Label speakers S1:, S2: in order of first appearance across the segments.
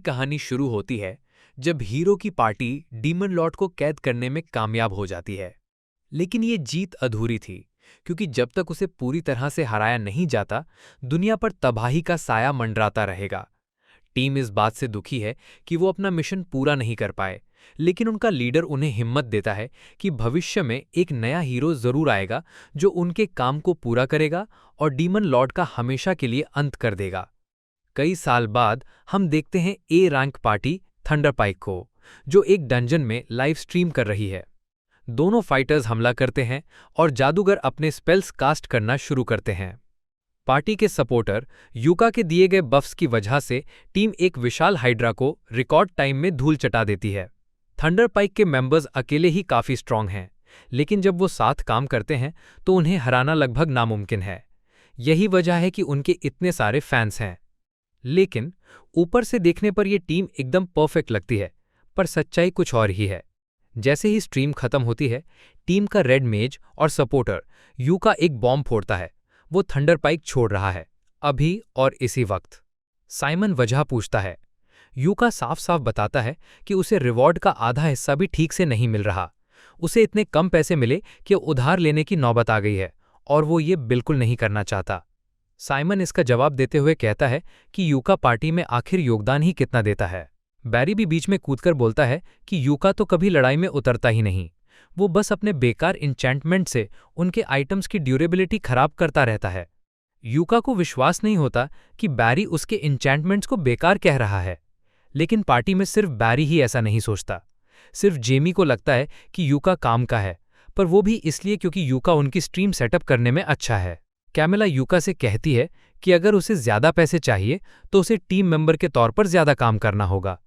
S1: कहानी शुरू होती है जब हीरो की पार्टी डीमन लॉर्ड को कैद करने में कामयाब हो जाती है। लेकिन ये जीत अधूरी थी, क्योंकि जब तक उसे पूरी तरह से हराया नहीं जाता, दुनिया पर तबाही का साया मंडराता रहेगा। टीम इस बात से दुखी है कि वो अपना मिशन पूरा नहीं कर पाए, लेकिन उनका लीडर उन्हें हिम्मत देता है कि भविष्य में एक नया हीरो जरूर आएगा जो उनके काम को पूरा करेगा और डीमन लॉर्ड का हमेशा के लिए अंत कर देगा। कई साल बाद हम देखते हैं ए रैंक पार्टी थंडरपाइक को, जो एक डंजन में लाइव स्ट्रीम कर रही है। दोनों फाइटर्स हमला करते हैं और जादूगर अपने स्पेल्स कास्ट करना शुरू करते हैं। पार्टी के सपोर्टर यूका के दिए गए बफ्स की वजह से टीम एक विशाल हाइड्रा को रिकॉर्ड टाइम में धूल चटा देती है। थंडरपाइक के मेंबर्स अकेले ही काफी स्ट्रांग हैं, लेकिन जब वो साथ काम करते हैं तो उन्हें हराना लगभग नामुमकिन है। यही वजह है कि उनके इतने सारे फैंस हैं। लेकिन ऊपर से देखने पर यह टीम एकदम परफेक्ट लगती है, पर सच्चाई कुछ और ही है। जैसे ही स्ट्रीम खत्म होती है, टीम का रेड मेज और सपोर्टर यूका एक बॉम्ब फोड़ता है। वो थंडरपाइक छोड़ रहा है, अभी और इसी वक्त। साइमन वजह पूछता है। यूका साफ साफ बताता है कि उसे रिवॉर्ड का आधा हिस्सा भी ठीक से नहीं मिल रहा। उसे इतने कम पैसे मिले कि उधार लेने की नौबत आ गई है और वो ये बिल्कुल नहीं करना चाहता। साइमन इसका जवाब देते हुए कहता है कि यूका पार्टी में आखिर योगदान ही कितना देता है। बैरी भी बीच में कूदकर बोलता है कि यूका तो कभी लड़ाई में उतरता ही नहीं, वो बस अपने बेकार इंचेंटमेंट से उनके आइटम्स की ड्यूरेबिलिटी खराब करता रहता है। यूका को विश्वास नहीं होता कि बैरी उसके इंचेंटमेंट्स को बेकार कह रहा है, लेकिन पार्टी में सिर्फ बैरी ही ऐसा नहीं सोचता। सिर्फ जेमी को लगता है कि यूका काम का है, पर वो भी इसलिए क्योंकि यूका उनकी स्ट्रीम सेटअप करने में अच्छा है। कैमिला यूका से कहती है कि अगर उसे ज्यादा पैसे चाहिए तो उसे टीम मेंबर के तौर पर ज्यादा काम करना होगा।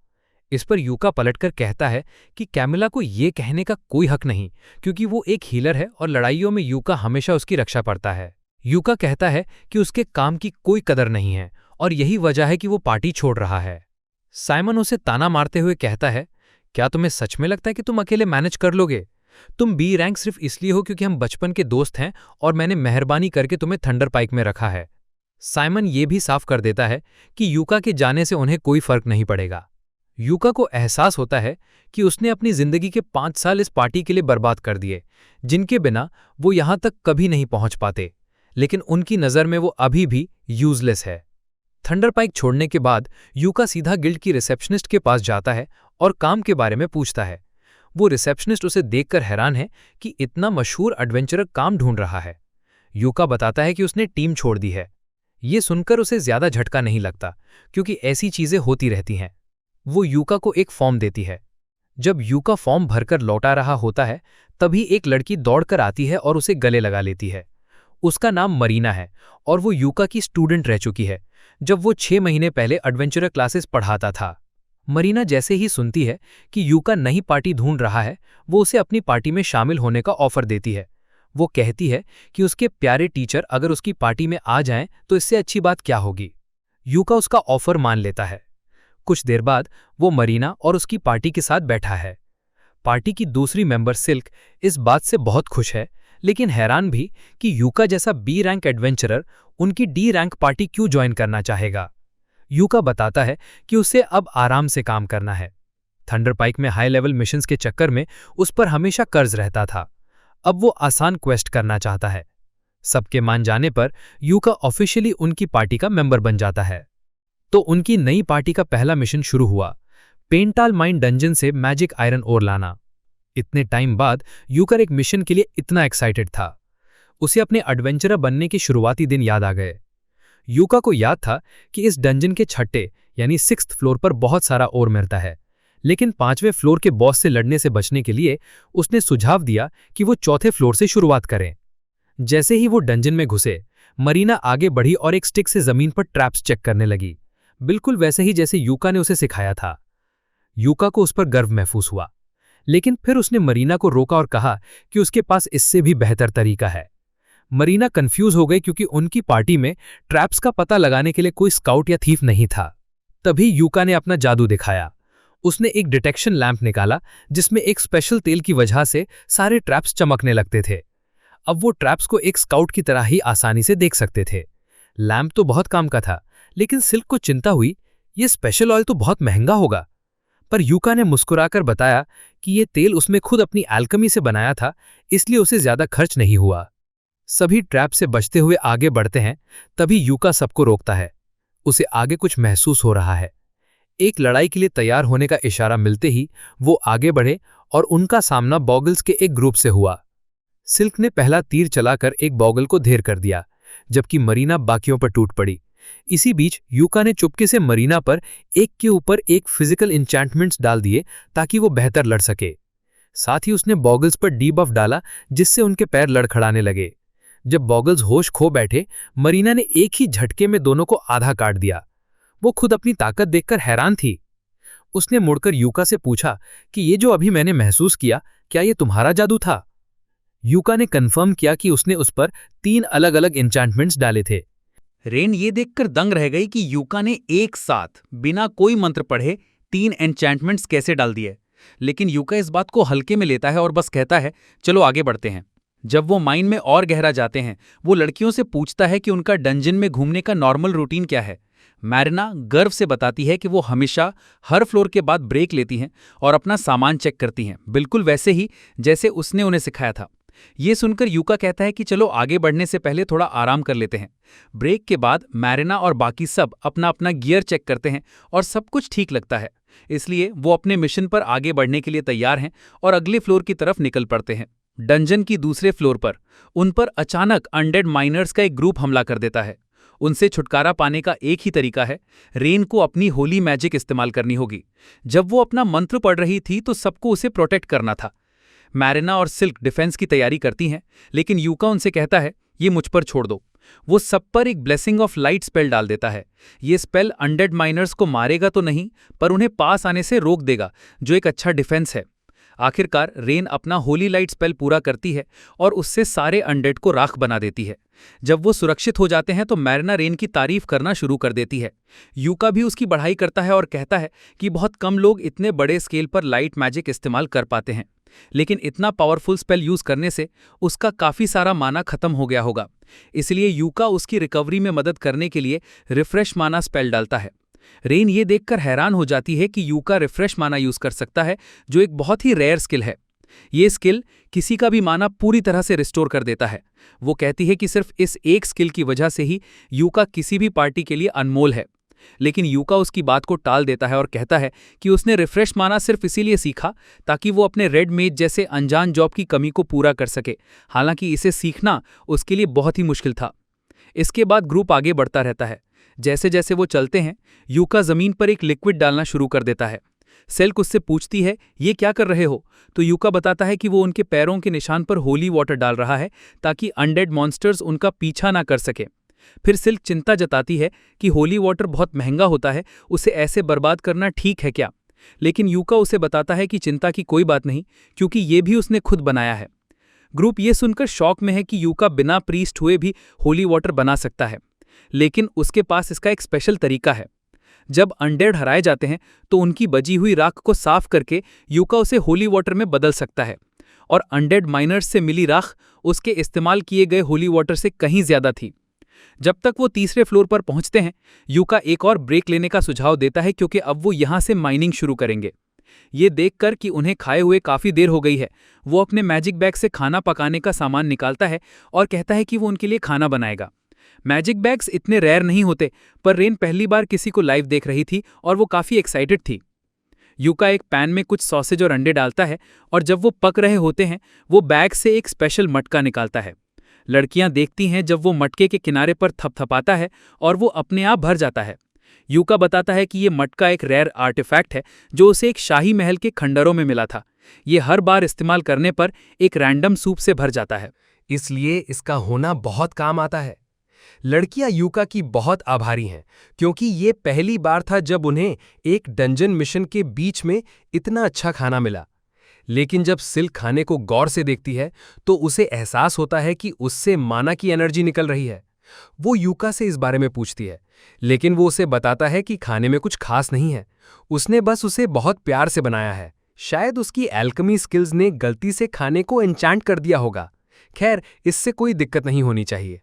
S1: इस पर यूका पलटकर कहता है कि कैमिला को ये कहने का कोई हक नहीं, क्योंकि वो एक हीलर है और लड़ाइयों में यूका हमेशा उसकी रक्षा करता है। यूका कहता है कि उसके काम की कोई कदर नहीं है और यही वजह है कि वो पार्टी छोड़ रहा है। साइमन उसे ताना मारते हुए कहता है, क्या तुम्हें सच में लगता है कि तुम अकेले मैनेज कर लोगे? तुम बी रैंक सिर्फ इसलिए हो क्योंकि हम बचपन के दोस्त हैं और मैंने मेहरबानी करके तुम्हें थंडरपाइक में रखा है। साइमन ये भी साफ कर देता है कि यूका के जाने से उन्हें कोई फर्क नहीं पड़ेगा। यूका को एहसास होता है कि उसने अपनी जिंदगी के 5 साल इस पार्टी के लिए बर्बाद कर दिए, जिनके बिना वो यहां तक कभी नहीं पहुंच पाते, लेकिन उनकी नज़र में वो अभी भी यूजलेस है। थंडरपाइक छोड़ने के बाद यूका सीधा गिल्ड की रिसेप्शनिस्ट के पास जाता है और काम के बारे में पूछता है। वो रिसेप्शनिस्ट उसे देखकर हैरान है कि इतना मशहूर एडवेंचरर काम ढूंढ रहा है। यूका बताता है कि उसने टीम छोड़ दी है। ये सुनकर उसे ज्यादा झटका नहीं लगता, क्योंकि ऐसी चीजें होती रहती हैं। वो यूका को एक फॉर्म देती है। जब यूका फॉर्म भरकर लौटा रहा होता है, तभी एक लड़की दौड़कर आती है और उसे गले लगा लेती है। उसका नाम मरीना है और वो यूका की स्टूडेंट रह चुकी है जब वो 6 महीने पहले एडवेंचरर क्लासेस पढ़ाता था। मरीना जैसे ही सुनती है कि यूका नई पार्टी ढूंढ रहा है, वो उसे अपनी पार्टी में शामिल होने का ऑफर देती है। वो कहती है कि उसके प्यारे टीचर अगर उसकी पार्टी में आ जाएं तो इससे अच्छी बात क्या होगी। यूका उसका ऑफर मान लेता है। कुछ देर बाद वो मरीना और उसकी पार्टी के साथ बैठा है। पार्टी की दूसरी मेंबर सिल्क इस बात से बहुत खुश है, लेकिन हैरान भी कि यूका जैसा बी रैंक एडवेंचरर उनकी डी रैंक पार्टी क्यों ज्वाइन करना चाहेगा। यूका बताता है कि उसे अब आराम से काम करना है। थंडरपाइक में हाई लेवल मिशंस के चक्कर में उस पर हमेशा कर्ज रहता था। अब वो आसान क्वेस्ट करना चाहता है। सबके मान जाने पर यूका ऑफिशियली उनकी पार्टी का मेंबर बन जाता है। तो उनकी नई पार्टी का पहला मिशन शुरू हुआ, पेंटाल माइन डंजन से मैजिक आयरन ओर लाना। इतने टाइम बाद यूका एक मिशन के लिए इतना एक्साइटेड था। उसे अपने एडवेंचरर बनने के शुरुआती दिन याद आ गए। यूका को याद था कि इस डंजन के छठे यानी 6th फ्लोर पर बहुत सारा ओर मिलता है, लेकिन 5वें फ्लोर के बॉस से लड़ने से बचने के लिए उसने सुझाव दिया कि वो 4थे फ्लोर से शुरुआत करें। जैसे ही वो डंजन में घुसे, मरीना आगे बढ़ी और एक स्टिक से जमीन पर ट्रैप्स चेक करने लगी, बिल्कुल वैसे ही जैसे यूका ने उसे सिखाया था। यूका को उस पर गर्व महसूस हुआ, लेकिन फिर उसने मरीना को रोका और कहा कि उसके पास इससे भी बेहतर तरीका है। मरीना कंफ्यूज हो गई क्योंकि उनकी पार्टी में ट्रैप्स का पता लगाने के लिए कोई स्काउट या थीफ नहीं था। तभी यूका ने अपना जादू दिखाया। उसने एक डिटेक्शन लैंप निकाला जिसमें एक स्पेशल तेल की वजह से सारे ट्रैप्स चमकने लगते थे। अब वो ट्रैप्स को एक स्काउट की तरह ही आसानी से देख सकते थे। लैंप तो बहुत काम का था, लेकिन सिल्क को चिंता हुई
S2: ये स्पेशल ऑयल तो बहुत महंगा होगा। पर यूका ने मुस्कुराकर बताया कि ये तेल उसमें खुद अपनी एल्केमी से बनाया था, इसलिए उसे ज्यादा खर्च नहीं हुआ। सभी ट्रैप से बचते हुए आगे बढ़ते हैं, तभी यूका सबको रोकता है। उसे आगे कुछ महसूस हो रहा है। एक लड़ाई के लिए तैयार होने का इशारा मिलते ही वो आगे बढ़े और उनका सामना बॉगल्स के एक ग्रुप से हुआ। सिल्क ने पहला तीर चलाकर एक बॉगल को ढेर कर दिया, जबकि मरीना बाकियों पर टूट पड़ी। इसी बीच यूका ने चुपके से मरीना पर एक के ऊपर एक फिजिकल इंचैंटमेंट्स डाल दिए ताकि वो बेहतर लड़ सके। साथ ही उसने बॉगल्स पर डीबफ डाला, जिससे उनके पैर लड़खड़ाने लगे। जब बॉगल्स होश खो बैठे, मरीना ने एक ही झटके में दोनों को आधा काट दिया। वो खुद अपनी ताकत देखकर हैरान थी। उसने मुड़कर यूका से पूछा कि ये जो अभी मैंने महसूस किया, क्या ये तुम्हारा जादू था? यूका ने कंफर्म किया कि उसने उस पर 3 अलग-अलग एन्चेंटमेंट्स डाले थे।
S3: रेन ये देखकर दंग रह गई कि यूका ने एक साथ बिना कोई मंत्र पढ़े 3 एन्चेंटमेंट्स कैसे डाल दिए। लेकिन यूका इस बात को हल्के में लेता है और बस कहता है, चलो आगे बढ़ते हैं। जब वो माइन में और गहरा जाते हैं, वो लड़कियों से पूछता है कि उनका डंजन में घूमने का नॉर्मल रूटीन क्या है। मैरिना गर्व से बताती है कि वो हमेशा हर फ्लोर के बाद ब्रेक लेती हैं और अपना सामान चेक करती हैं, बिल्कुल वैसे ही जैसे उसने उन्हें सिखाया था। ये सुनकर यूका कहता है कि चलो आगे बढ़ने से पहले थोड़ा आराम कर लेते हैं। ब्रेक के बाद मैरिना और बाकी सब अपना अपना गियर चेक करते हैं और सब कुछ ठीक लगता है, इसलिए वो अपने मिशन पर आगे बढ़ने के लिए तैयार हैं और अगले फ्लोर की तरफ निकल पड़ते हैं। डंजन की दूसरे फ्लोर पर उन पर अचानक अनडेड माइनर्स का एक ग्रुप हमला कर देता है। उनसे छुटकारा पाने का एक ही तरीका है, रेन को अपनी होली मैजिक इस्तेमाल करनी होगी। जब वो अपना मंत्र पढ़ रही थी तो सबको उसे प्रोटेक्ट करना था। मैरिना और सिल्क डिफेंस की तैयारी करती हैं, लेकिन यूका उनसे कहता है, ये मुझ पर छोड़ दो। वो सब पर एक ब्लेसिंग ऑफ लाइट स्पेल डाल देता है। ये स्पेल अनडेड माइनर्स को मारेगा तो नहीं, पर उन्हें पास आने से रोक देगा, जो एक अच्छा डिफेंस है। आखिरकार रेन अपना होली लाइट स्पेल पूरा करती है और उससे सारे अनडेड को राख बना देती है। जब वो सुरक्षित हो जाते हैं तो मैरिना रेन की तारीफ करना शुरू कर देती है। यूका भी उसकी बढ़ाई करता है और कहता है कि बहुत कम लोग इतने बड़े स्केल पर लाइट मैजिक इस्तेमाल कर पाते हैं, लेकिन इतना पावरफुल स्पेल यूज करने से उसका काफी सारा माना खत्म हो गया होगा। इसलिए यूका उसकी रिकवरी में मदद करने के लिए रिफ्रेश माना स्पेल डालता है। रेन ये देखकर हैरान हो जाती है कि यूका रिफ्रेश माना यूज कर सकता है, जो एक बहुत ही रेयर स्किल है। ये स्किल किसी का भी माना पूरी तरह से रिस्टोर कर देता है। वो कहती है कि सिर्फ इस एक स्किल की वजह से ही यूका किसी भी पार्टी के लिए अनमोल है। लेकिन यूका उसकी बात को टाल देता है और कहता है कि उसने रिफ्रेश माना सिर्फ इसीलिए सीखा ताकि वो अपने रेड मेज जैसे अनजान जॉब की कमी को पूरा कर सके। हालांकि इसे सीखना उसके लिए बहुत ही मुश्किल था। इसके बाद ग्रुप आगे बढ़ता रहता है। जैसे जैसे वो चलते हैं, यूका जमीन पर एक लिक्विड डालना शुरू कर देता है। सेल्क उससे पूछती है, ये क्या कर रहे हो? तो यूका बताता है कि वो उनके पैरों के निशान पर होली वाटर डाल रहा है ताकि अनडेड मॉन्स्टर्स उनका पीछा ना कर सके। फिर सिल्क चिंता जताती है कि होली वाटर बहुत महंगा होता है, उसे ऐसे बर्बाद करना ठीक है क्या? लेकिन यूका उसे बताता है कि चिंता की कोई बात नहीं, क्योंकि ये भी उसने खुद बनाया है। ग्रुप ये सुनकर शॉक में है कि यूका बिना प्रीस्ट हुए भी होली वाटर बना सकता है, लेकिन उसके पास इसका एक स्पेशल तरीका है। जब अनडेड हराए जाते हैं तो उनकी बची हुई राख को साफ करके यूका उसे होली वाटर में बदल सकता है, और अनडेड माइनर्स से मिली राख उसके इस्तेमाल किए गए होली वाटर से कहीं ज्यादा थी। जब तक वो तीसरे फ्लोर पर पहुंचते हैं, यूका एक और ब्रेक लेने का सुझाव देता है, क्योंकि अब वो यहां से माइनिंग शुरू करेंगे। ये देखकर कि उन्हें खाए हुए काफी देर हो गई है, वो अपने मैजिक बैग से खाना पकाने का सामान निकालता है और कहता है कि वो उनके लिए खाना बनाएगा। मैजिक बैग्स इतने रेयर नहीं होते, पर रेन पहली बार किसी को लाइव देख रही थी और वो काफी एक्साइटेड थी। यूका एक पैन में कुछ सॉसेज और अंडे डालता है, और जब वो पक रहे होते हैं, वो बैग से एक स्पेशल मटका निकालता है। लड़कियां देखती हैं जब वो मटके के किनारे पर थपथपाता है और वो अपने आप भर जाता है। यूका बताता है कि ये मटका एक रेयर आर्टिफैक्ट है जो उसे एक शाही महल के खंडरों में मिला था। ये हर बार इस्तेमाल करने पर एक रैंडम सूप से भर जाता है,
S2: इसलिए इसका होना बहुत काम आता है। लड़कियां यूका की बहुत आभारी हैं, क्योंकि ये पहली बार था जब उन्हें एक डंजन मिशन के बीच में इतना अच्छा खाना मिला। लेकिन जब सिल्क खाने को गौर से देखती है तो उसे एहसास होता है कि उससे माना की एनर्जी निकल रही है। वो यूका से इस बारे में पूछती है, लेकिन वो उसे बताता है कि खाने में कुछ खास नहीं है, उसने बस उसे बहुत प्यार से बनाया है। शायद उसकी एल्केमी स्किल्स ने गलती से खाने को एन्चैंट कर दिया होगा। खैर, इससे कोई दिक्कत नहीं होनी चाहिए।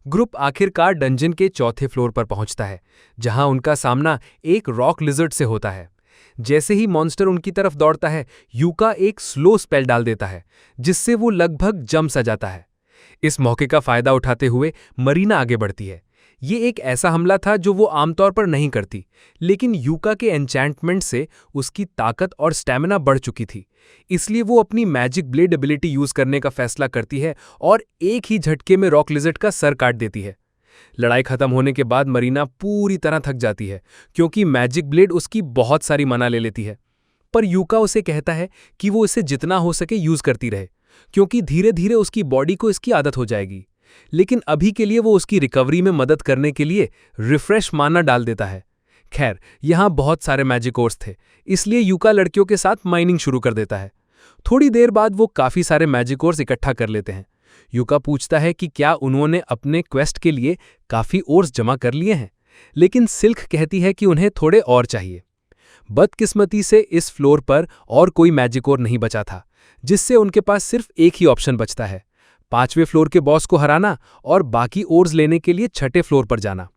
S2: ग्रुप आखिरकार डंजन के चौथे फ्लोर पर पहुंचता है, जहां उनका सामना एक रॉक लिजर्ड से होता है। जैसे ही मॉन्स्टर उनकी तरफ दौड़ता है, यूका एक स्लो स्पेल डाल देता है, जिससे वो लगभग जम सा जाता है। इस मौके का फायदा उठाते हुए मरीना आगे बढ़ती है। ये एक ऐसा हमला था जो वो आमतौर पर नहीं करती, लेकिन यूका के एन्चैंटमेंट से उसकी ताकत और स्टैमिना बढ़ चुकी थी। इसलिए वो अपनी मैजिक ब्लेड एबिलिटी यूज करने का फैसला करती है और एक ही झटके में रॉक लिजर्ड का सर काट देती है। लड़ाई खत्म होने के बाद मरीना पूरी तरह थक जाती है, क्योंकि मैजिक ब्लेड उसकी बहुत सारी मना ले लेती है। पर यूका उसे कहता है कि वो इसे जितना हो सके यूज करती रहे, क्योंकि धीरे धीरे उसकी बॉडी को इसकी आदत हो जाएगी। लेकिन अभी के लिए वो उसकी रिकवरी में मदद करने के लिए रिफ्रेश माना डाल देता है। खैर, यहाँ बहुत सारे मैजिक ओर्स थे, इसलिए यूका लड़कियों के साथ माइनिंग शुरू कर देता है। थोड़ी देर बाद वो काफ़ी सारे मैजिक ओर्स इकट्ठा कर लेते हैं। यूका पूछता है कि क्या उन्होंने अपने क्वेस्ट के लिए काफ़ी ओर्स जमा कर लिए हैं, लेकिन सिल्क कहती है कि उन्हें थोड़े और चाहिए। बदकिस्मती से इस फ्लोर पर और कोई मैजिक ओर नहीं बचा था, जिससे उनके पास सिर्फ एक ही ऑप्शन बचता है, 5वें फ्लोर के बॉस को हराना और बाकी ओर्स लेने के लिए 6ठे फ्लोर पर जाना।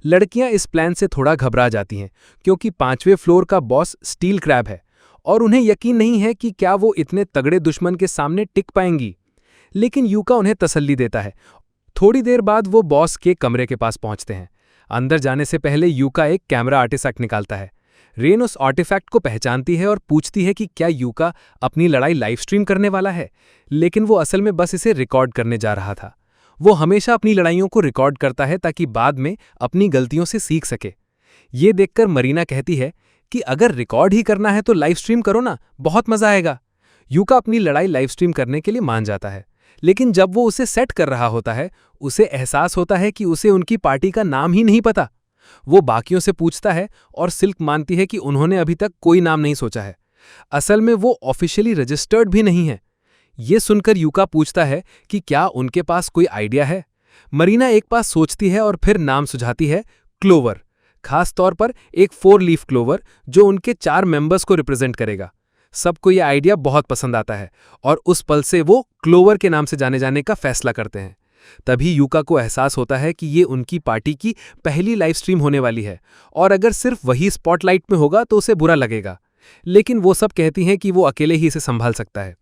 S2: लड़कियां इस प्लान से थोड़ा घबरा जाती हैं, क्योंकि 5वें फ्लोर का बॉस स्टील क्रैब है और उन्हें यकीन नहीं है कि क्या वो इतने तगड़े दुश्मन के सामने टिक पाएंगी। लेकिन यूका उन्हें तसल्ली देता है। थोड़ी देर बाद वो बॉस के कमरे के पास पहुंचते हैं। अंदर जाने से पहले यूका एक कैमरा आर्टिफैक्ट निकालता है। रेन उस आर्टिफैक्ट को पहचानती है और पूछती है कि क्या यूका अपनी लड़ाई लाइव स्ट्रीम करने वाला है, लेकिन वो असल में बस इसे रिकॉर्ड करने जा रहा था। वो हमेशा अपनी लड़ाइयों को रिकॉर्ड करता है ताकि बाद में अपनी गलतियों से सीख सके। ये देखकर मरीना कहती है कि अगर रिकॉर्ड ही करना है तो लाइव स्ट्रीम करो ना, बहुत मजा आएगा। यूका अपनी लड़ाई लाइव स्ट्रीम करने के लिए मान जाता है, लेकिन जब वो उसे सेट कर रहा होता है, उसे एहसास होता है कि उसे उनकी पार्टी का नाम ही नहीं पता। वो बाकियों से पूछता है और सिल्क मानती है कि उन्होंने अभी तक कोई नाम नहीं सोचा है। असल में वो ऑफिशियली रजिस्टर्ड भी नहीं है। ये सुनकर यूका पूछता है कि क्या उनके पास कोई आइडिया है। मरीना एक पास सोचती है और फिर नाम सुझाती है, क्लोवर, खास तौर पर एक 4 लीफ क्लोवर जो उनके 4 मेंबर्स को रिप्रेजेंट करेगा। सबको ये आइडिया बहुत पसंद आता है और उस पल से वो क्लोवर के नाम से जाने जाने का फैसला करते हैं। तभी यूका को एहसास होता है कि ये उनकी पार्टी की पहली लाइव स्ट्रीम होने वाली है और अगर सिर्फ वही स्पॉटलाइट में होगा तो उसे बुरा लगेगा, लेकिन वो सब कहती हैं कि वो अकेले ही इसे संभाल सकता है।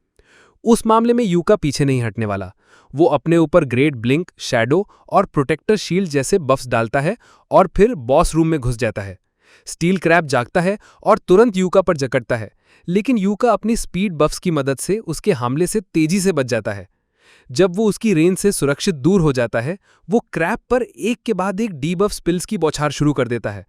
S2: उस मामले में यूका पीछे नहीं हटने वाला। वो अपने ऊपर ग्रेट ब्लिंक, शैडो और प्रोटेक्टर शील्ड जैसे बफ्स डालता है और फिर बॉस रूम में घुस जाता है। स्टील क्रैब जागता है और तुरंत यूका पर जकड़ता है, लेकिन यूका अपनी स्पीड बफ्स की मदद से उसके हमले से तेजी से बच जाता है। जब वो उसकी रेंज से सुरक्षित दूर हो जाता है, वो क्रैब पर एक के बाद एक डीबफ स्पेल्स की बौछार शुरू कर देता है।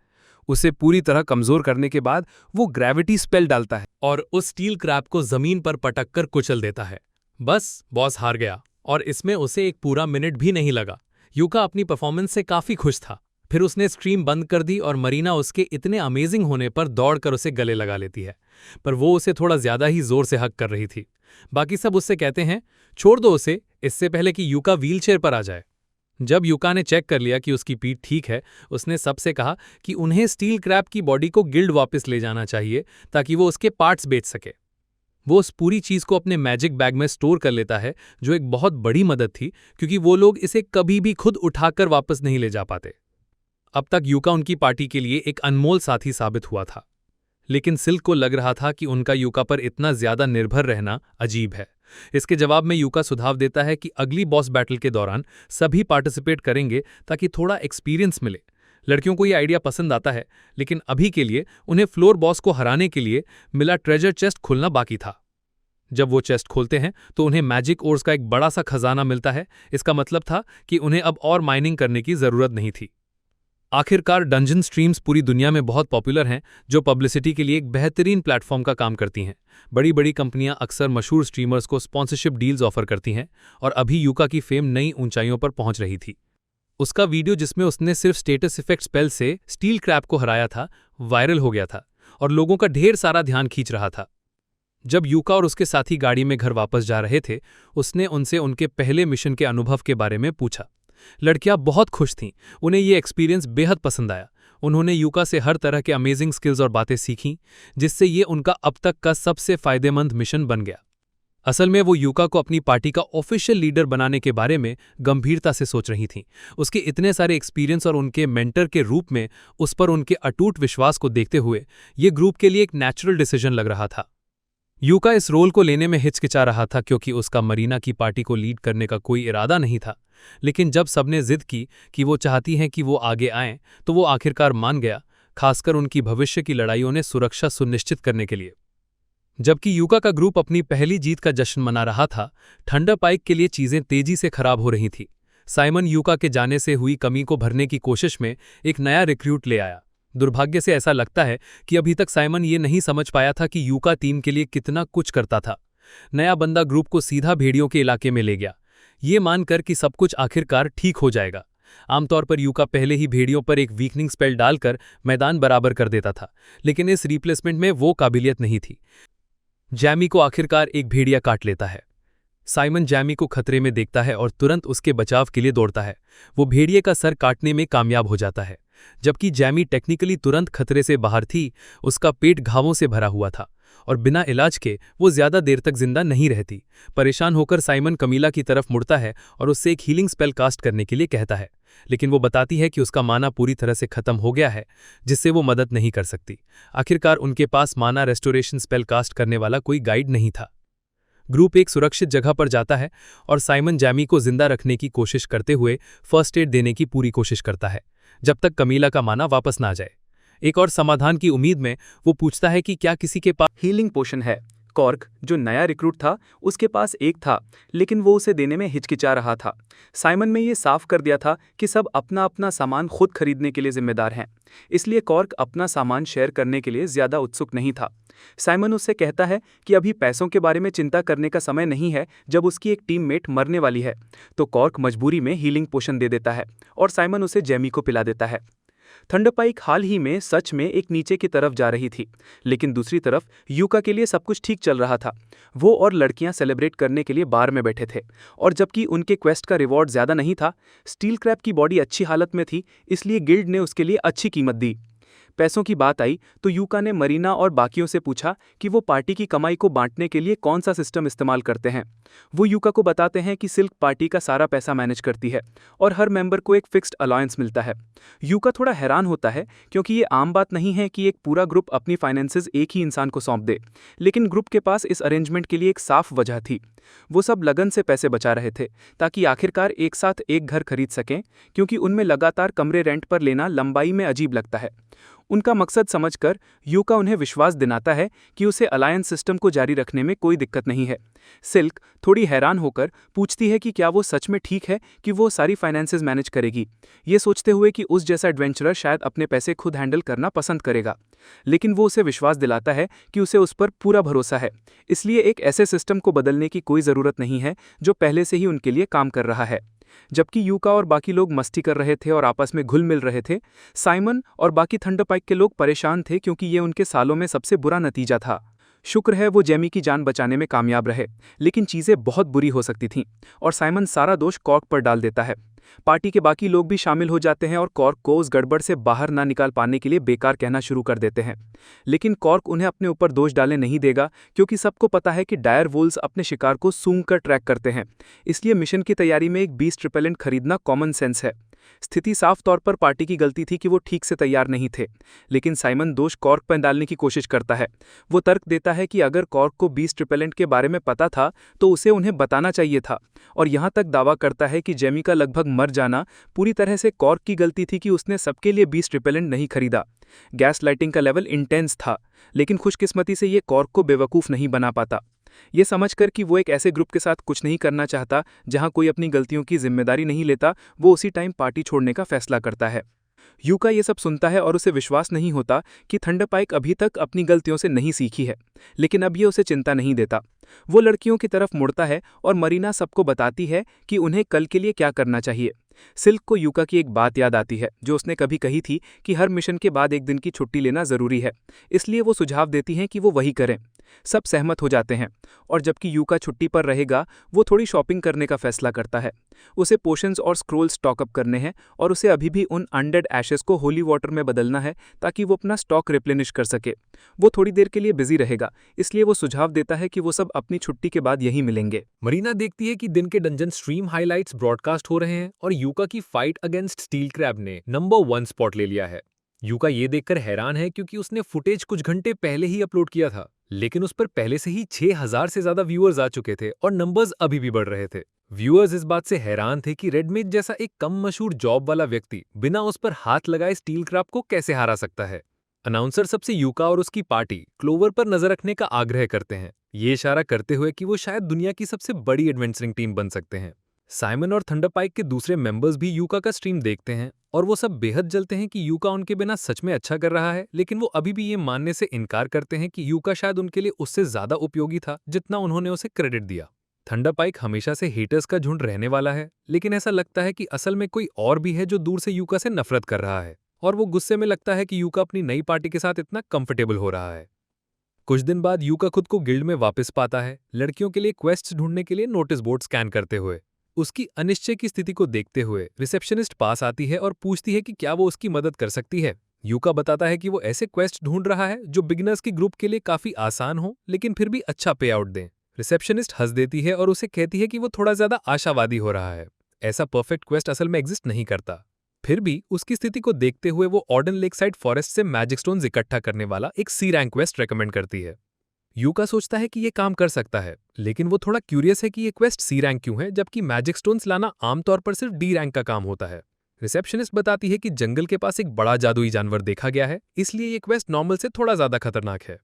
S2: उसे पूरी तरह कमजोर करने के बाद वो ग्रेविटी स्पेल डालता है
S1: और उस स्टील क्रैब को जमीन पर पटक कर कुचल देता है। बस बॉस हार गया और इसमें उसे एक पूरा मिनट भी नहीं लगा। यूका अपनी परफॉर्मेंस से काफी खुश था। फिर उसने स्ट्रीम बंद कर दी और मरीना उसके इतने अमेजिंग होने पर दौड़कर उसे गले लगा लेती है, पर वो उसे थोड़ा ज्यादा ही जोर से हक कर रही थी। बाकी सब उससे कहते हैं छोड़ दो उसे, इससे पहले कि यूका व्हीलचेयर पर आ जाए। जब यूका ने चेक कर लिया कि उसकी पीठ ठीक है, उसने सबसे कहा कि उन्हें स्टील क्रैब की बॉडी को गिल्ड वापस ले जाना चाहिए ताकि वो उसके पार्ट्स बेच सके। वो उस पूरी चीज को अपने मैजिक बैग में स्टोर कर लेता है, जो एक बहुत बड़ी मदद थी क्योंकि वो लोग इसे कभी भी खुद उठाकर वापस नहीं ले जा पाते। अब तक यूका उनकी पार्टी के लिए एक अनमोल साथी साबित हुआ था, लेकिन सिल्क को लग रहा था कि उनका यूका पर इतना ज्यादा निर्भर रहना अजीब है। इसके जवाब में यूका सुझाव देता है कि अगली बॉस बैटल के दौरान सभी पार्टिसिपेट करेंगे ताकि थोड़ा एक्सपीरियंस मिले। लड़कियों को ये आइडिया पसंद आता है, लेकिन अभी के लिए उन्हें फ्लोर बॉस को हराने के लिए मिला ट्रेजर चेस्ट खोलना बाकी था। जब वो चेस्ट खोलते हैं तो उन्हें मैजिक ओर्स का एक बड़ा सा खजाना मिलता है। इसका मतलब था कि उन्हें अब और माइनिंग करने की जरूरत नहीं थी। आखिरकार डंजन स्ट्रीम्स पूरी दुनिया में बहुत पॉपुलर हैं, जो पब्लिसिटी के लिए एक बेहतरीन प्लेटफॉर्म का काम करती हैं। बड़ी बड़ी कंपनियां अक्सर मशहूर स्ट्रीमर्स को स्पॉन्सरशिप डील्स ऑफर करती हैं और अभी यूका की फेम नई ऊंचाइयों पर पहुंच रही थी। उसका वीडियो जिसमें उसने सिर्फ स्टेटस इफेक्ट स्पेल से स्टील क्रैब को हराया था, वायरल हो गया था और लोगों का ढेर सारा ध्यान खींच रहा था। जब यूका और उसके साथी गाड़ी में घर वापस जा रहे थे, उसने उनसे उनके पहले मिशन के अनुभव के बारे में पूछा। लड़कियां बहुत खुश थीं, उन्हें ये एक्सपीरियंस बेहद पसंद आया। उन्होंने यूका से हर तरह के अमेजिंग स्किल्स और बातें सीखीं, जिससे ये उनका अब तक का सबसे फायदेमंद मिशन बन गया।
S2: असल में वो यूका को अपनी पार्टी का ऑफिशियल लीडर बनाने के बारे में गंभीरता से सोच रही थीं। उसके इतने सारे एक्सपीरियंस और उनके मेंटर के रूप में उस पर उनके अटूट विश्वास को देखते हुए ये ग्रुप के लिए एक नेचुरल डिसीजन लग रहा था। यूका इस रोल को लेने में हिचकिचा रहा था क्योंकि उसका मरीना की पार्टी को लीड करने का कोई इरादा नहीं था, लेकिन जब सबने जिद की कि वो चाहती हैं कि वो आगे आएं, तो वो आखिरकार मान गया, खासकर उनकी भविष्य की लड़ाइयों ने सुरक्षा सुनिश्चित करने के लिए। जबकि यूका का ग्रुप अपनी पहली जीत का जश्न मना रहा था, थंडर पाइक के लिए चीजें तेजी से खराब हो रही थी। साइमन यूका के जाने से हुई कमी को भरने की कोशिश में एक नया रिक्रूट ले आया। दुर्भाग्य से ऐसा लगता है कि अभी तक साइमन ये नहीं समझ पाया था कि यूका टीम के लिए कितना कुछ करता था। नया बंदा ग्रुप को सीधा भेड़ियों के इलाके में ले गया, ये मानकर कि सब कुछ आखिरकार ठीक हो जाएगा। आमतौर पर यूका पहले ही भेड़ियों पर एक वीकनिंग स्पेल डालकर मैदान बराबर कर देता था, लेकिन इस रिप्लेसमेंट में वो काबिलियत नहीं थी। जैमी को आखिरकार एक भेड़िया काट लेता है। साइमन जैमी को खतरे में देखता है और तुरंत उसके बचाव के लिए दौड़ता है। वो भेड़िए का सर काटने में कामयाब हो जाता है। जबकि जैमी टेक्निकली तुरंत खतरे से बाहर थी, उसका पेट घावों से भरा हुआ था और बिना इलाज के वो ज्यादा देर तक जिंदा नहीं रहती। परेशान होकर साइमन कमीला की तरफ मुड़ता है और उससे एक हीलिंग स्पेल कास्ट करने के लिए कहता है, लेकिन वो बताती है कि उसका माना पूरी तरह से खत्म हो गया है, जिससे वो मदद नहीं कर सकती। आखिरकार उनके पास माना रेस्टोरेशन स्पेल कास्ट करने वाला कोई गाइड नहीं था। ग्रुप एक सुरक्षित जगह पर जाता है और साइमन जैमी को जिंदा रखने की कोशिश करते हुए फर्स्ट एड देने की पूरी कोशिश करता है, जब तक कमीला का माना वापस ना आ जाए। एक और समाधान की उम्मीद में वो पूछता है कि क्या किसी के पास
S4: हीलिंग पोशन है। कॉर्क, जो नया रिक्रूट था, उसके पास एक था, लेकिन वो उसे देने में हिचकिचा रहा था। साइमन ने ये साफ कर दिया था कि सब अपना अपना सामान खुद खरीदने के लिए जिम्मेदार हैं, इसलिए कॉर्क अपना सामान शेयर करने के लिए ज्यादा उत्सुक नहीं था। साइमन उससे कहता है कि अभी पैसों के बारे में चिंता करने का समय नहीं है जब उसकी एक टीममेट मरने वाली है, तो कॉर्क मजबूरी में हीलिंग पोशन दे देता है और साइमन उसे जैमी को पिला देता है। थंडर पाइक हाल ही में सच में एक नीचे की तरफ जा रही थी, लेकिन दूसरी तरफ यूका के लिए सब कुछ ठीक चल रहा था। वो और लड़कियां सेलिब्रेट करने के लिए बार में बैठे थे, और जबकि उनके क्वेस्ट का रिवॉर्ड ज्यादा नहीं था, स्टील क्रैब की बॉडी अच्छी हालत में थी, इसलिए गिल्ड ने उसके लिए अच्छी कीमत दी। पैसों की बात आई तो यूका ने मरीना और बाकियों से पूछा कि वो पार्टी की कमाई को बांटने के लिए कौन सा सिस्टम इस्तेमाल करते हैं। वो यूका को बताते हैं कि सिल्क पार्टी का सारा पैसा मैनेज करती है और हर मेंबर को एक फिक्स्ड अलायंस मिलता है। यूका थोड़ा हैरान होता है क्योंकि ये आम बात नहीं है कि एक पूरा ग्रुप अपनी फाइनेंसेस एक ही इंसान को सौंप दे, लेकिन ग्रुप के पास इस अरेंजमेंट के लिए एक साफ वजह थी। वो सब लगन से पैसे बचा रहे थे ताकि आखिरकार एक साथ एक घर खरीद सकें, क्योंकि उनमें लगातार कमरे रेंट पर लेना लंबाई में अजीब लगता है। उनका मकसद समझकर यूका उन्हें विश्वास दिलाता है कि उसे अलायंस सिस्टम को जारी रखने में कोई दिक्कत नहीं है। सिल्क थोड़ी हैरान होकर पूछती है कि क्या वो सच में ठीक है कि वो सारी फाइनेंसेस मैनेज करेगी, ये सोचते हुए कि उस जैसा एडवेंचरर शायद अपने पैसे खुद हैंडल करना पसंद करेगा। लेकिन वो उसे विश्वास दिलाता है कि उसे उस पर पूरा भरोसा है, इसलिए एक ऐसे सिस्टम को बदलने की कोई ज़रूरत नहीं है जो पहले से ही उनके लिए काम कर रहा है। जबकि यूका और बाकी लोग मस्ती कर रहे थे और आपस में घुल मिल रहे थे, साइमन और बाकी थंडर पाइक के लोग परेशान थे क्योंकि ये उनके सालों में सबसे बुरा नतीजा था। शुक्र है वो जैमी की जान बचाने में कामयाब रहे, लेकिन चीज़ें बहुत बुरी हो सकती थीं और साइमन सारा दोष कॉर्क पर डाल देता है। पार्टी के बाकी लोग भी शामिल हो जाते हैं और कॉर्क को उस गड़बड़ से बाहर ना निकाल पाने के लिए बेकार कहना शुरू कर देते हैं, लेकिन कॉर्क उन्हें अपने ऊपर दोष डालने नहीं देगा क्योंकि सबको पता है कि डायर वुल्व्स अपने शिकार को सूंघ कर ट्रैक करते हैं, इसलिए मिशन की तैयारी में एक बीस्ट रिपेलेंट खरीदना कॉमन सेंस है। स्थिति साफ तौर पर पार्टी की गलती थी कि वो ठीक से तैयार नहीं थे, लेकिन साइमन दोष कॉर्क पर डालने की कोशिश करता है। वो तर्क देता है कि अगर कॉर्क को बीस्ट रिपेलेंट के बारे में पता था तो उसे उन्हें बताना चाहिए था, और यहाँ तक दावा करता है कि जेमी का लगभग मर जाना पूरी तरह से कॉर्क की गलती थी कि उसने सबके लिए बीस्ट रिपेलेंट नहीं खरीदा। गैस लाइटिंग का लेवल इंटेंस था, लेकिन खुशकिस्मती से ये कॉर्क को बेवकूफ़ नहीं बना पाता। ये समझकर कि वो एक ऐसे ग्रुप के साथ कुछ नहीं करना चाहता जहां कोई अपनी गलतियों की जिम्मेदारी नहीं लेता, वो उसी टाइम पार्टी छोड़ने का फैसला करता है। यूका ये सब सुनता है और उसे विश्वास नहीं होता कि थंडर पाइक अभी तक अपनी गलतियों से नहीं सीखी है, लेकिन अब ये उसे चिंता नहीं देता। वो लड़कियों की तरफ मुड़ता है और मरीना सबको बताती है कि उन्हें कल के लिए क्या करना चाहिए। सिल्क को यूका की एक बात याद आती है जो उसने कभी कही थी कि हर मिशन के बाद एक दिन की छुट्टी लेना जरूरी है, इसलिए वो सुझाव देती हैं कि वो वही करें। सब सहमत हो जाते हैं और जबकि यूका छुट्टी पर रहेगा, वो थोड़ी शॉपिंग करने का फैसला करता है। उसे पोशंस और स्क्रोल स्टॉकअप करने हैं और उसे अभी भी उन अनडेड एशेस को होली वाटर में बदलना है ताकि वो अपना स्टॉक रिप्लेनिश कर सके। वो थोड़ी देर के लिए बिजी रहेगा, इसलिए वो सुझाव देता है कि वो सब अपनी छुट्टी के बाद यहीं मिलेंगे।
S1: मरीना देखती है कि दिन के डंजन स्ट्रीम हाइलाइट्स ब्रॉडकास्ट हो रहे हैं और यूका की फाइट अगेंस्ट स्टील क्रैब ने नंबर 1 स्पॉट ले लिया है। यूका ये देखकर हैरान है क्योंकि उसने फुटेज कुछ घंटे पहले ही अपलोड किया था, लेकिन उस पर पहले से ही 6000 से ज्यादा व्यूअर्स आ चुके थे और नंबर्स अभी भी बढ़ रहे थे। व्यूअर्स इस बात से हैरान थे कि रेडमेड जैसा एक कम मशहूर जॉब वाला व्यक्ति बिना उस पर हाथ लगाए स्टील क्रैब को कैसे हरा सकता है। अनाउंसर सबसे यूका और उसकी पार्टी क्लोवर पर नजर रखने का आग्रह करते हैं, ये इशारा करते हुए कि वो शायद दुनिया की सबसे बड़ी एडवेंचरिंग टीम बन सकते हैं। साइमन और थंडरपाइक के दूसरे मेंबर्स भी यूका का स्ट्रीम देखते हैं और वो सब बेहद जलते हैं कि यूका उनके बिना सच में अच्छा कर रहा है, लेकिन वो अभी भी ये मानने से इनकार करते हैं कि यूका शायद उनके लिए उससे ज्यादा उपयोगी था जितना उन्होंने उसे क्रेडिट दिया। थंडरपाइक हमेशा से हेटर्स का झुंड रहने वाला है, लेकिन ऐसा लगता है कि असल में कोई और भी है जो दूर से यूका से नफरत कर रहा है और वो गुस्से में लगता है कि यूका अपनी नई पार्टी के साथ इतना कंफर्टेबल हो रहा है। कुछ दिन बाद यूका खुद को गिल्ड में वापस पाता है, लड़कियों के लिए क्वेस्ट्स ढूंढने के लिए नोटिस बोर्ड स्कैन करते हुए। उसकी अनिश्चय की स्थिति को देखते हुए रिसेप्शनिस्ट पास आती है और पूछती है कि क्या वो उसकी मदद कर सकती है। यूका बताता है कि वो ऐसे क्वेस्ट ढूंढ रहा है जो बिगिनर्स की ग्रुप के लिए काफी आसान हो लेकिन फिर भी अच्छा पे आउट दें। रिसेप्शनिस्ट हंस देती है और उसे कहती है कि वो थोड़ा ज्यादा आशावादी हो रहा है, ऐसा परफेक्ट क्वेस्ट असल में एग्जिस्ट नहीं करता। फिर भी उसकी स्थिति को देखते हुए वो ऑर्डन लेक साइड फॉरेस्ट से मैजिक स्टोन्स इकट्ठा करने वाला एक सी रैंक क्वेस्ट रेकमेंड करती है। यूका सोचता है कि ये काम कर सकता है, लेकिन वो थोड़ा क्यूरियस है कि ये क्वेस्ट सी रैंक क्यों है जबकि मैजिक स्टोन्स लाना आमतौर पर सिर्फ डी रैंक का काम होता है। रिसेप्शनिस्ट बताती है कि जंगल के पास एक बड़ा जादुई जानवर देखा गया है, इसलिए ये क्वेस्ट नॉर्मल से थोड़ा ज्यादा खतरनाक है।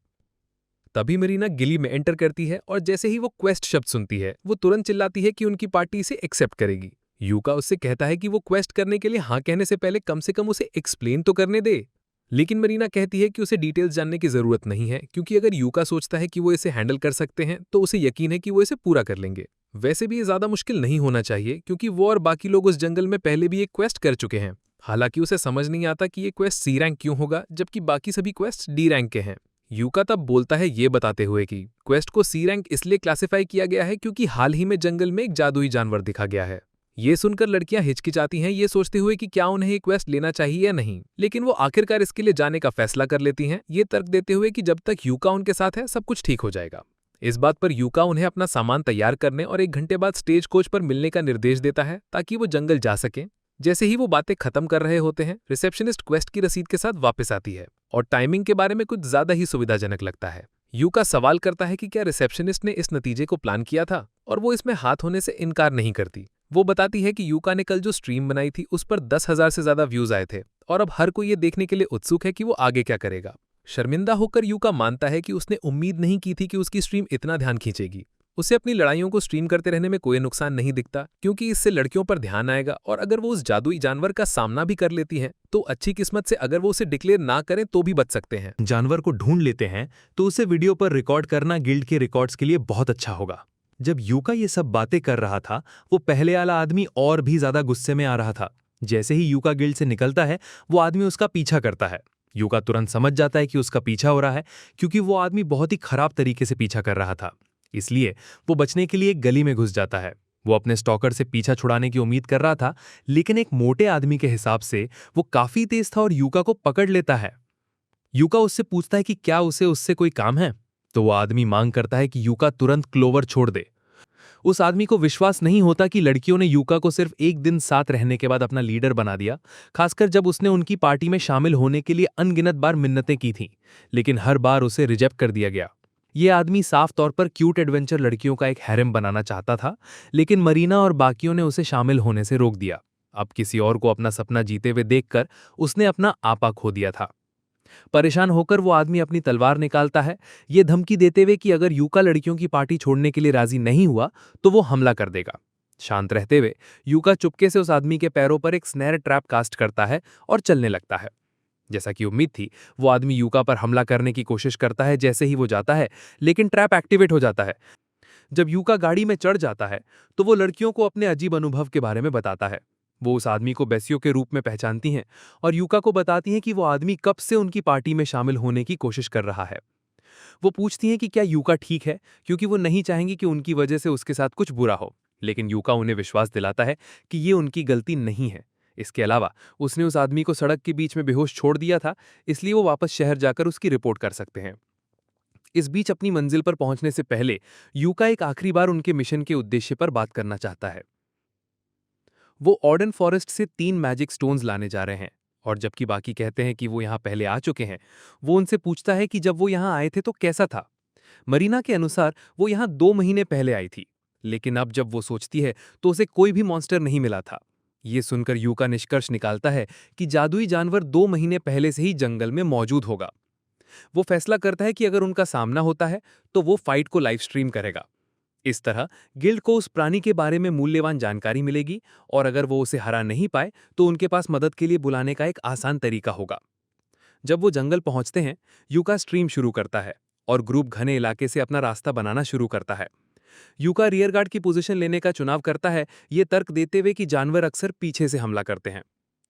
S1: तभी मरीना गिली में एंटर करती है और जैसे ही वो क्वेस्ट शब्द सुनती है वो तुरंत चिल्लाती है कि उनकी पार्टी इसे एक्सेप्ट करेगी। यूका उससे कहता है कि वो क्वेस्ट करने के लिए हाँ कहने से पहले कम से कम उसे एक्सप्लेन तो करने दे, लेकिन मरीना कहती है कि उसे डिटेल्स जानने की जरूरत नहीं है क्योंकि अगर यूका सोचता है कि वो इसे हैंडल कर सकते हैं तो उसे यकीन है कि वो इसे पूरा कर लेंगे। वैसे भी ये ज्यादा मुश्किल नहीं होना चाहिए क्योंकि वो और बाकी लोग उस जंगल में पहले भी एक क्वेस्ट कर चुके हैं। हालांकि उसे समझ नहीं आता कि ये क्वेस्ट सी रैंक क्यों होगा जबकि बाकी सभी क्वेस्ट डी रैंक के हैं। यूका तब बोलता है ये बताते हुए कि क्वेस्ट को सी रैंक इसलिए क्लासिफाई किया गया है क्योंकि हाल ही में जंगल में एक जादुई जानवर दिखा गया है। ये सुनकर लड़कियां हिचकिचाती हैं, ये सोचते हुए कि क्या उन्हें ये क्वेस्ट लेना चाहिए या नहीं, लेकिन वो आखिरकार इसके लिए जाने का फैसला कर लेती हैं, ये तर्क देते हुए कि जब तक यूका उनके साथ है सब कुछ ठीक हो जाएगा। इस बात पर यूका उन्हें अपना सामान तैयार करने और 1 घंटे बाद स्टेज कोच पर मिलने का निर्देश देता है ताकि वो जंगल जा सकें। जैसे ही वो बातें खत्म कर रहे होते हैं, रिसेप्शनिस्ट क्वेस्ट की रसीद के साथ वापस आती है और टाइमिंग के बारे में कुछ ज्यादा ही सुविधाजनक लगता है। यूका सवाल करता है कि क्या रिसेप्शनिस्ट ने इस नतीजे को प्लान किया था और वो इसमें हाथ होने से इनकार नहीं करती। वो बताती है कि यूका ने कल जो स्ट्रीम बनाई थी उस पर 10,000 से ज्यादा व्यूज आए थे और अब हर कोई ये देखने के लिए उत्सुक है कि वो आगे क्या करेगा। शर्मिंदा होकर यूका मानता है कि उसने उम्मीद नहीं की थी कि उसकी स्ट्रीम इतना ध्यान खींचेगी। उसे अपनी लड़ाइयों को स्ट्रीम करते रहने में कोई नुकसान नहीं दिखता क्योंकि इससे लड़कियों पर ध्यान आएगा और अगर वो उस जादुई जानवर का सामना भी कर लेती हैं तो अच्छी किस्मत से अगर वो उसे डिक्लेयर ना करें तो भी बच सकते हैं।
S5: जानवर को ढूंढ लेते हैं तो उसे वीडियो पर रिकॉर्ड करना गिल्ड के रिकॉर्ड्स के लिए बहुत अच्छा होगा। जब यूका ये सब बातें कर रहा था वो पहले वाला आदमी और भी ज्यादा गुस्से में आ रहा था। जैसे ही यूका गिल्ड से निकलता है वो आदमी उसका पीछा करता है। यूका तुरंत समझ जाता है कि उसका पीछा हो रहा है क्योंकि वो आदमी बहुत ही खराब तरीके से पीछा कर रहा था, इसलिए वो बचने के लिए एक गली में घुस जाता है। वो अपने स्टॉकर से पीछा छुड़ाने की उम्मीद कर रहा था, लेकिन एक मोटे आदमी के हिसाब से वो काफी तेज था और यूका को पकड़ लेता है। यूका उससे पूछता है कि क्या उसे उससे कोई काम है, तो वो आदमी मांग करता है कि यूका तुरंत क्लोवर छोड़ दे। उस आदमी को विश्वास नहीं होता कि लड़कियों ने यूका को सिर्फ एक दिन साथ रहने के बाद अपना लीडर बना दिया, खासकर जब उसने उनकी पार्टी में शामिल होने के लिए अनगिनत बार मिन्नतें की थीं, लेकिन हर बार उसे रिजेक्ट कर दिया गया। ये आदमी साफ तौर पर क्यूट एडवेंचर लड़कियों का एक हैरेम बनाना चाहता था, लेकिन मरीना और बाकियों ने उसे शामिल होने से रोक दिया। अब किसी और को अपना सपना जीते हुए देखकर उसने अपना आपा खो दिया था। परेशान होकर वो आदमी अपनी तलवार निकालता है, ये धमकी देते हुए कि अगर यूका लड़कियों की पार्टी छोड़ने के लिए राजी नहीं हुआ तो वो हमला कर देगा। शांत रहते हुए यूका चुपके से उस आदमी के पैरों पर एक स्नैर ट्रैप कास्ट करता है और चलने लगता है। जैसा कि उम्मीद थी, वो आदमी यूका पर हमला करने की कोशिश करता है जैसे ही वो जाता है, लेकिन ट्रैप एक्टिवेट हो जाता है। जब यूका गाड़ी में चढ़ जाता है तो वो लड़कियों को अपने अजीब अनुभव के बारे में बताता है। वो उस आदमी को बेसियो के रूप में पहचानती हैं और यूका को बताती हैं कि वो आदमी कब से उनकी पार्टी में शामिल होने की कोशिश कर रहा है। वो पूछती हैं कि क्या यूका ठीक है, क्योंकि वो नहीं चाहेंगी कि उनकी वजह से उसके साथ कुछ बुरा हो। लेकिन यूका उन्हें विश्वास दिलाता है कि ये उनकी गलती नहीं है। इसके अलावा उसने उस आदमी को सड़क के बीच में बेहोश छोड़ दिया था, इसलिए वो वापस शहर जाकर उसकी रिपोर्ट कर सकते हैं। इस बीच अपनी मंजिल पर पहुंचने से पहले यूका एक आखिरी बार उनके मिशन के उद्देश्य पर बात करना चाहता है। वो ऑर्डन फॉरेस्ट से 3 मैजिक स्टोन्स लाने जा रहे हैं, और जबकि बाकी कहते हैं कि वो यहाँ पहले आ चुके हैं, वो उनसे पूछता है कि जब वो यहाँ आए थे तो कैसा था। मरीना के अनुसार वो यहाँ 2 महीने पहले आई थी, लेकिन अब जब वो सोचती है तो उसे कोई भी मॉन्स्टर नहीं मिला था। ये सुनकर यूका निष्कर्ष निकालता है कि जादुई जानवर 2 महीने पहले से ही जंगल में मौजूद होगा। वो फैसला करता है कि अगर उनका सामना होता है तो वो फाइट को लाइव स्ट्रीम करेगा। इस तरह गिल्ड को उस प्राणी के बारे में मूल्यवान जानकारी मिलेगी, और अगर वो उसे हरा नहीं पाए तो उनके पास मदद के लिए बुलाने का एक आसान तरीका होगा। जब वो जंगल पहुंचते हैं, यूका स्ट्रीम शुरू करता है और ग्रुप घने इलाके से अपना रास्ता बनाना शुरू करता है। यूका रियर गार्ड की पोजीशन लेने का चुनाव करता है, ये तर्क देते हुए कि जानवर अक्सर पीछे से हमला करते हैं।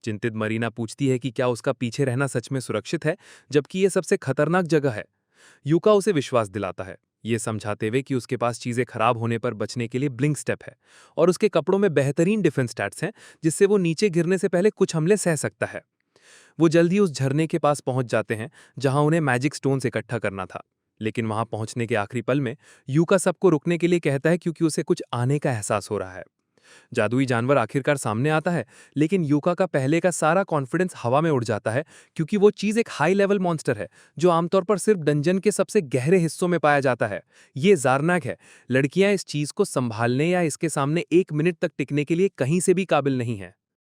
S5: चिंतित मरीना पूछती है कि क्या उसका पीछे रहना सच में सुरक्षित है, जबकि ये सबसे खतरनाक जगह है। यूका उसे विश्वास दिलाता है, ये समझाते हुए कि उसके पास चीजें खराब होने पर बचने के लिए ब्लिंक स्टेप है, और उसके कपड़ों में बेहतरीन डिफेंस स्टैट्स हैं, जिससे वो नीचे गिरने से पहले कुछ हमले सह सकता है। वो जल्दी उस झरने के पास पहुंच जाते हैं जहां उन्हें मैजिक स्टोन्स इकट्ठा करना था। लेकिन वहां पहुंचने के आखिरी पल में यूका सबको रुकने के लिए कहता है, क्योंकि उसे कुछ आने का एहसास हो रहा है। जादुई जानवर आखिरकार सामने आता है, लेकिन यूका का पहले का सारा कॉन्फिडेंस हवा में उड़ जाता है, क्योंकि वो चीज एक हाई लेवल मॉन्स्टर है जो आमतौर पर सिर्फ डंजन के सबसे गहरे हिस्सों में पाया जाता है। ये ज़ारनाक है। लड़कियां इस चीज को संभालने या इसके सामने 1 मिनट तक टिकने के लिए कहीं से भी काबिल नहीं है।